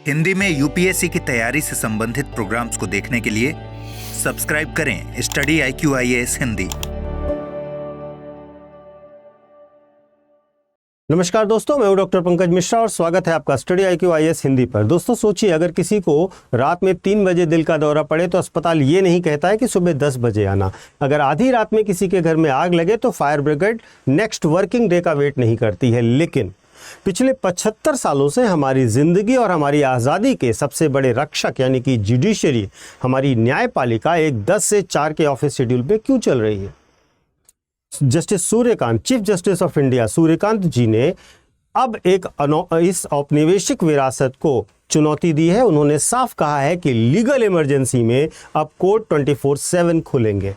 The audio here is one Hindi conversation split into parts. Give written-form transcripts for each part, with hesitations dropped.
हिंदी में यूपीएससी की तैयारी से संबंधित प्रोग्राम्स को देखने के लिए सब्सक्राइब करें स्टडी IQIAS हिंदी। नमस्कार दोस्तों, मैं हूं डॉक्टर पंकज मिश्रा और स्वागत है आपका स्टडी IQIAS हिंदी पर। दोस्तों सोचिए, अगर किसी को रात में 3 बजे दिल का दौरा पड़े तो अस्पताल ये नहीं कहता है कि सुबह 10 बजे आना। अगर आधी रात में किसी के घर में आग लगे तो fire brigade next working day का वेट नहीं करती है। लेकिन पिछले 75 सालों से हमारी जिंदगी और हमारी आज़ादी के सबसे बड़े रक्षक यानी कि जुडिशरी, हमारी न्यायपालिका एक 10 से 4 के ऑफिस शेड्यूल पे क्यों चल रही है? Justice Suryakant, chief justice of India Suryakant ji ने अब इस औपनिवेशिक विरासत को चुनौती दी है। उन्होंने साफ कहा है कि लीगल इमरजेंसी में अब कोर्ट 24/7 खुलेंगे।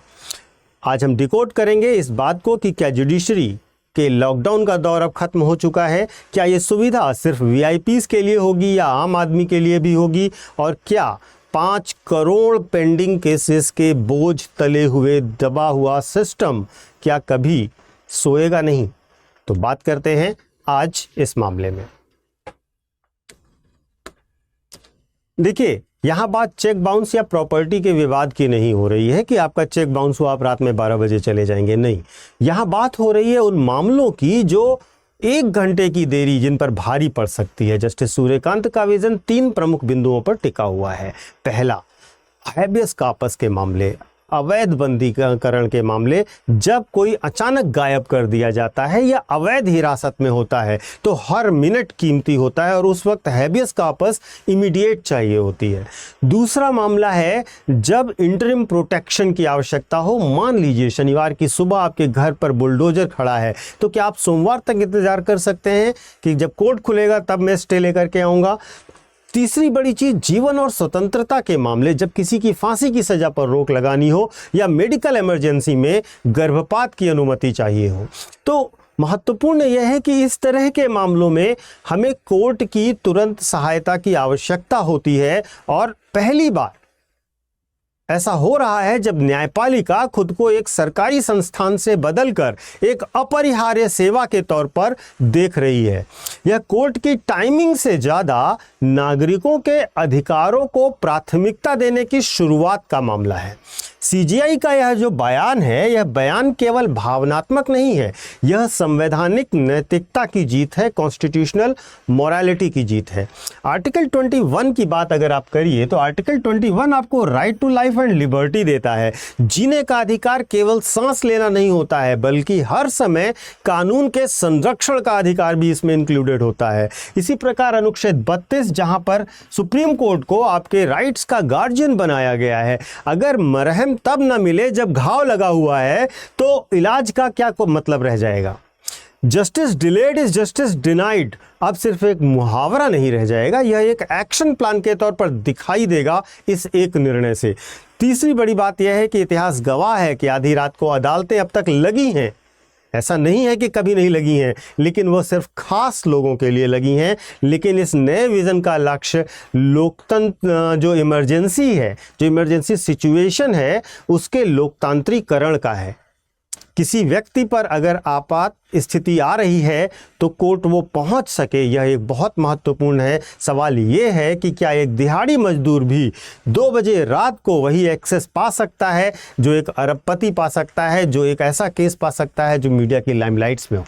आज हम डिकोड करेंगे इस बात को कि क्या जुडिशरी के लॉकडाउन का दौर अब खत्म हो चुका है, क्या ये सुविधा सिर्फ VIPs के लिए होगी या आम आदमी के लिए भी होगी, और क्या 5 करोड़ पेंडिंग केसेस के बोझ तले हुए दबा हुआ सिस्टम क्या कभी सोएगा नहीं? तो बात करते हैं आज इस मामले में। देखिए, यहां बात चेक बाउंस या प्रॉपर्टी के विवाद की नहीं हो रही है कि आपका चेक बाउंस हुआ आप रात में 12 बजे चले जाएंगे। नहीं, यहां बात हो रही है उन मामलों की जो 1 घंटे की देरी जिन पर भारी पड़ सकती है। जस्टिस सूर्यकांत का विजन 3 प्रमुख बिंदुओं पर टिका हुआ है। पहला, हैबियस कॉर्पस के मामले, अवैध बंदीकरण के मामले। जब कोई अचानक गायब कर दिया जाता है या अवैध हिरासत में होता है तो हर मिनट कीमती होता है और उस वक्त हैबियस कॉर्पस इमीडिएट चाहिए होती है। दूसरा मामला है जब इंटरिम प्रोटेक्शन की आवश्यकता हो। मान लीजिए शनिवार की सुबह आपके घर पर बुलडोजर खड़ा है, तो क्या आप सोमवार तक इंतजार कर सकते हैं कि जब कोर्ट खुलेगा तब मैं स्टे लेकर के आऊँगा? तीसरी बड़ी चीज, जीवन और स्वतंत्रता के मामले, जब किसी की फांसी की सजा पर रोक लगानी हो या मेडिकल इमरजेंसी में गर्भपात की अनुमति चाहिए हो। तो महत्वपूर्ण यह है कि इस तरह के मामलों में हमें कोर्ट की तुरंत सहायता की आवश्यकता होती है। और पहली बार ऐसा हो रहा है जब न्यायपालिका खुद को एक सरकारी संस्थान से बदलकर एक अपरिहार्य सेवा के तौर पर देख रही है। यह कोर्ट की टाइमिंग से ज्यादा नागरिकों के अधिकारों को प्राथमिकता देने की शुरुआत का मामला है। CJI का यह जो बयान है, यह बयान केवल भावनात्मक नहीं है, यह संवैधानिक नैतिकता की जीत है, कॉन्स्टिट्यूशनल मोरालिटी की जीत है। आर्टिकल 21 की बात अगर आप करिए तो आर्टिकल 21 आपको right to life and liberty देता है। जीने का अधिकार केवल सांस लेना नहीं होता है, बल्कि हर समय कानून के संरक्षण का अधिकार भी इसमें इंक्लूडेड होता है। इसी प्रकार अनुच्छेद 32, जहां पर सुप्रीम कोर्ट को आपके राइट्स का गार्जियन बनाया गया है। अगर मरहम तब न मिले जब घाव लगा हुआ है तो इलाज का क्या मतलब रह जाएगा? Justice delayed is justice denied अब सिर्फ एक मुहावरा नहीं रह जाएगा, यह एक एक्शन प्लान के तौर पर दिखाई देगा इस एक निर्णय से। तीसरी बड़ी बात यह है कि इतिहास गवाह है कि आधी रात को अदालतें अब तक लगी हैं। ऐसा नहीं है कि कभी नहीं लगी हैं, लेकिन वो सिर्फ खास लोगों के लिए लगी हैं। लेकिन इस नए विजन का लक्ष्य लोकतंत्र, जो इमरजेंसी सिचुएशन है, उसके लोकतांत्रिकरण का है। किसी व्यक्ति पर अगर आपात स्थिति आ रही है तो कोर्ट वो पहुंच सके, यह एक बहुत महत्वपूर्ण है। सवाल ये है कि क्या एक दिहाड़ी मजदूर भी 2 बजे रात को वही एक्सेस पा सकता है जो एक अरबपति पा सकता है, जो एक ऐसा केस पा सकता है जो मीडिया की लाइमलाइट्स में हो?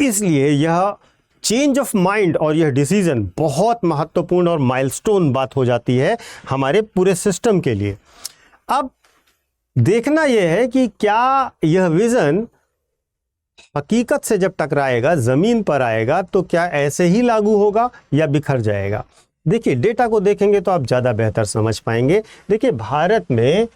इसलिए यह चेंज ऑफ माइंड और यह डिसीजन बहुत महत्वपूर्ण और माइलस्टोन बात हो जाती है हमारे पूरे सिस्टम के लिए। अब देखना यह है कि क्या यह विजन हकीकत से जब टकराएगा, जमीन पर आएगा, तो क्या ऐसे ही लागू होगा या बिखर जाएगा? देखिए, डेटा को देखेंगे तो आप ज़्यादा बेहतर समझ पाएंगे। देखिए, भारत में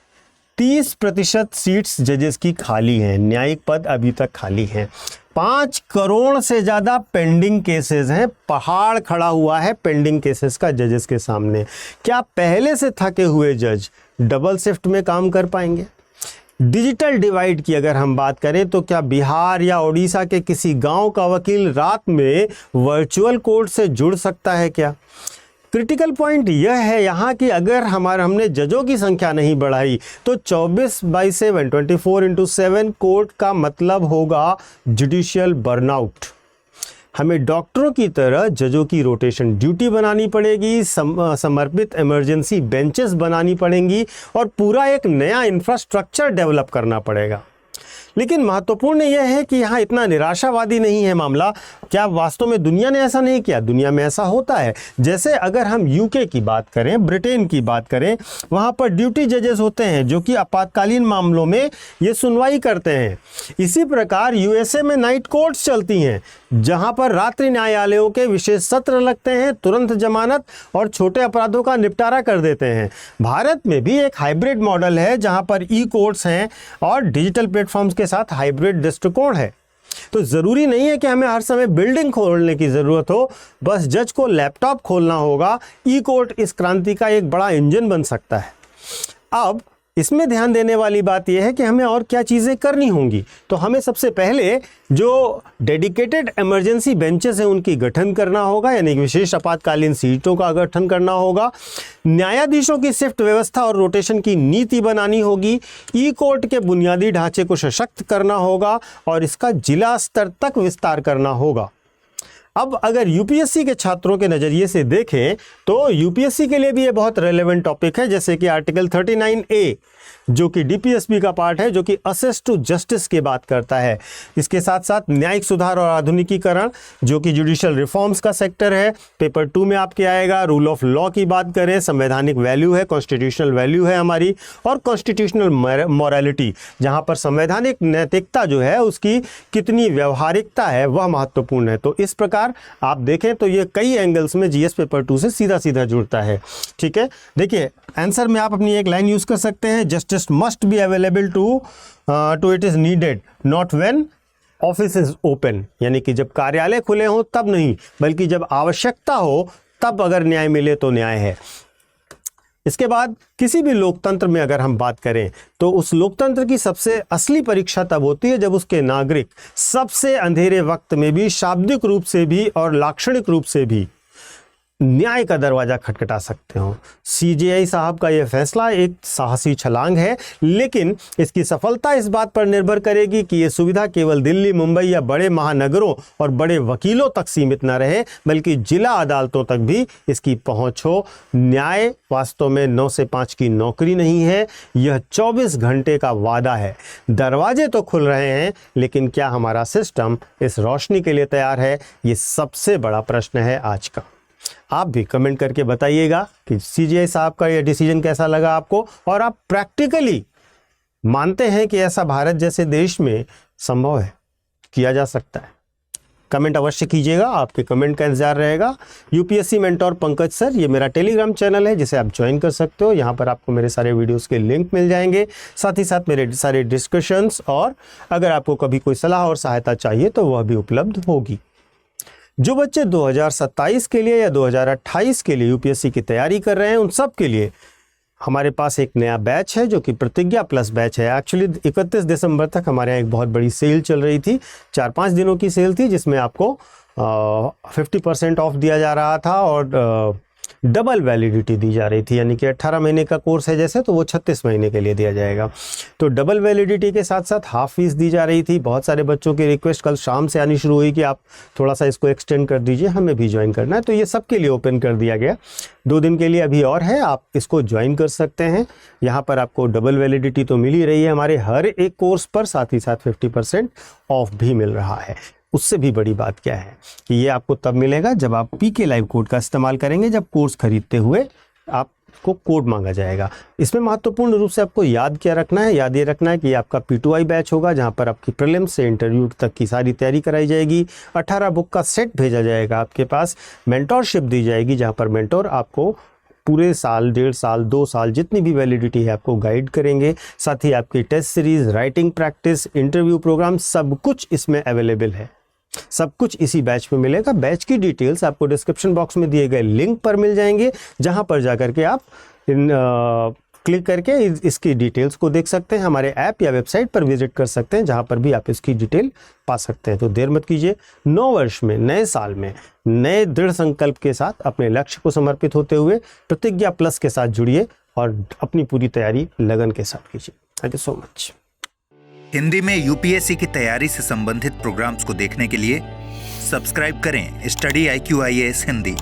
30% सीट्स जजेस की खाली हैं, न्यायिक पद अभी तक खाली हैं। 5 करोड़ से ज़्यादा पेंडिंग केसेस हैं, पहाड़ खड़ा हुआ है पेंडिंग केसेस का जजेस के सामने। क्या पहले से थके हुए जज डबल शिफ्ट में काम कर पाएंगे? डिजिटल डिवाइड की अगर हम बात करें तो क्या बिहार या उड़ीसा के किसी गांव का वकील रात में वर्चुअल कोर्ट से जुड़ सकता है क्या? क्रिटिकल पॉइंट यह है यहाँ कि अगर हमने जजों की संख्या नहीं बढ़ाई तो 24/7 24/7 कोर्ट का मतलब होगा जुडिशियल बर्नआउट। हमें डॉक्टरों की तरह जजों की रोटेशन ड्यूटी बनानी पड़ेगी, समर्पित इमरजेंसी बेंचेस बनानी पड़ेंगी और पूरा एक नया इंफ्रास्ट्रक्चर डेवलप करना पड़ेगा। लेकिन महत्वपूर्ण यह है कि यहाँ इतना निराशावादी नहीं है मामला। क्या वास्तव में दुनिया ने ऐसा नहीं किया? दुनिया में ऐसा होता है। जैसे अगर हम यूके की बात करें, ब्रिटेन की बात करें, वहाँ पर ड्यूटी जजेस होते हैं जो कि आपातकालीन मामलों में ये सुनवाई करते हैं। इसी प्रकार यूएसए में नाइट कोर्ट्स चलती हैं जहाँ पर रात्रि न्यायालयों के विशेष सत्र लगते हैं, तुरंत जमानत और छोटे अपराधों का निपटारा कर देते हैं। भारत में भी एक हाइब्रिड मॉडल है जहाँ पर ई कोर्ट्स हैं और डिजिटल प्लेटफॉर्म्स के साथ हाइब्रिड दृष्टिकोण है। तो ज़रूरी नहीं है कि हमें हर समय बिल्डिंग खोलने की ज़रूरत हो, बस जज को लैपटॉप खोलना होगा। ई कोर्ट इस क्रांति का एक बड़ा इंजन बन सकता है। अब इसमें ध्यान देने वाली बात यह है कि हमें और क्या चीज़ें करनी होंगी। तो हमें सबसे पहले जो डेडिकेटेड इमरजेंसी बेंचेस हैं उनकी गठन करना होगा, यानी कि विशेष आपातकालीन सीटों का गठन करना होगा। न्यायाधीशों की शिफ्ट व्यवस्था और रोटेशन की नीति बनानी होगी। ई कोर्ट के बुनियादी ढांचे को सशक्त करना होगा और इसका जिला स्तर तक विस्तार करना होगा। अब अगर यूपीएससी के छात्रों के नज़रिए से देखें तो यूपीएससी के लिए भी ये बहुत रेलेवेंट टॉपिक है। जैसे कि आर्टिकल 39A जो कि डीपीएसपी का पार्ट है, जो कि असेस टू जस्टिस की बात करता है। इसके साथ साथ न्यायिक सुधार और आधुनिकीकरण जो कि जुडिशियल रिफॉर्म्स का सेक्टर है। पेपर 2 में आपके आएगा रूल ऑफ लॉ की बात करें, संवैधानिक वैल्यू है, कॉन्स्टिट्यूशनल वैल्यू है हमारी, और कॉन्स्टिट्यूशनल मॉरलिटी जहाँ पर संवैधानिक नैतिकता जो है उसकी कितनी व्यवहारिकता है वह महत्वपूर्ण है। तो इस प्रकार आप देखें तो ये कई एंगल्स में जीएस पेपर 2 से सीधा सीधा जुड़ता है। ठीक है, देखिए आंसर में आप अपनी एक लाइन यूज कर सकते हैं, justice must be available to it is needed not when office is open, यानी कि जब कार्यालय खुले हों तब नहीं, बल्कि जब आवश्यकता हो तब अगर न्याय मिले तो न्याय है। इसके बाद किसी भी लोकतंत्र में अगर हम बात करें तो उस लोकतंत्र की सबसे असली परीक्षा तब होती है जब उसके नागरिक सबसे अंधेरे वक्त में भी शाब्दिक रूप से भी और लाक्षणिक रूप से भी न्याय का दरवाजा खटखटा सकते हो। सीजेआई साहब का यह फैसला एक साहसी छलांग है, लेकिन इसकी सफलता इस बात पर निर्भर करेगी कि यह सुविधा केवल दिल्ली, मुंबई या बड़े महानगरों और बड़े वकीलों तक सीमित न रहे, बल्कि जिला अदालतों तक भी इसकी पहुंच हो। न्याय वास्तव में 9 से 5 की नौकरी नहीं है, यह 24 घंटे का वादा है। दरवाजे तो खुल रहे हैं, लेकिन क्या हमारा सिस्टम इस रोशनी के लिए तैयार है? ये सबसे बड़ा प्रश्न है आज का। आप भी कमेंट करके बताइएगा कि सीजेआई साहब का यह डिसीजन कैसा लगा आपको, और आप प्रैक्टिकली मानते हैं कि ऐसा भारत जैसे देश में संभव है, किया जा सकता है। कमेंट अवश्य कीजिएगा, आपके कमेंट का इंतजार रहेगा। यूपीएससी मेंटोर पंकज सर, ये मेरा टेलीग्राम चैनल है जिसे आप ज्वाइन कर सकते हो। यहाँ पर आपको मेरे सारे वीडियोस के लिंक मिल जाएंगे, साथ ही साथ मेरे सारे डिस्कशंस, और अगर आपको कभी कोई सलाह और सहायता चाहिए तो वह भी उपलब्ध होगी। जो बच्चे 2027 के लिए या 2028 के लिए यूपीएससी की तैयारी कर रहे हैं, उन सब के लिए हमारे पास एक नया बैच है जो कि प्रतिज्ञा प्लस बैच है। एक्चुअली 31 दिसंबर तक हमारे यहाँ एक बहुत बड़ी सेल चल रही थी, 4-5 दिनों की सेल थी, जिसमें आपको 50% ऑफ दिया जा रहा था और डबल वैलिडिटी दी जा रही थी, यानी कि 18 महीने का कोर्स है जैसे, तो वो 36 महीने के लिए दिया जाएगा। तो डबल वैलिडिटी के साथ साथ हाफ फीस दी जा रही थी। बहुत सारे बच्चों की रिक्वेस्ट कल शाम से आनी शुरू हुई कि आप थोड़ा सा इसको एक्सटेंड कर दीजिए, हमें भी ज्वाइन करना है, तो ये सबके लिए ओपन कर दिया गया। 2 दिन के लिए अभी और है, आप इसको ज्वाइन कर सकते हैं। यहाँ पर आपको डबल वैलिडिटी तो मिल ही रही है हमारे हर एक कोर्स पर, साथ ही साथ 50% ऑफ भी मिल रहा है। उससे भी बड़ी बात क्या है कि ये आपको तब मिलेगा जब आप पीके लाइव कोड का इस्तेमाल करेंगे, जब कोर्स खरीदते हुए आपको कोड मांगा जाएगा। इसमें महत्वपूर्ण रूप से आपको याद क्या रखना है, याद ये रखना है कि आपका P2I बैच होगा जहां पर आपकी प्रीलिम्स से इंटरव्यू तक की सारी तैयारी कराई जाएगी। 18 बुक का सेट भेजा जाएगा आपके पास। मेंटोरशिप दी जाएगी जहाँ पर मेंटोर आपको पूरे साल, 1.5 साल, 2 साल जितनी भी वैलिडिटी है आपको गाइड करेंगे। साथ ही आपकी test series, writing practice, interview programme, सब कुछ इसमें अवेलेबल है। सब कुछ इसी बैच में मिलेगा। बैच की डिटेल्स आपको डिस्क्रिप्शन बॉक्स में दिए गए लिंक पर मिल जाएंगे, जहां पर जाकर के आप क्लिक करके इसकी डिटेल्स को देख सकते हैं। हमारे ऐप या वेबसाइट पर विजिट कर सकते हैं, जहां पर भी आप इसकी डिटेल पा सकते हैं। तो देर मत कीजिए, 9 वर्ष में, नए साल में, नए दृढ़ संकल्प के साथ अपने लक्ष्य को समर्पित होते हुए प्रतिज्ञा प्लस के साथ जुड़िए और अपनी पूरी तैयारी लगन के साथ कीजिए। Thank you so much. Hindi में यूपीएससी की तैयारी से संबंधित प्रोग्राम्स को देखने के लिए सब्सक्राइब करें स्टडी IQ IAS हिंदी।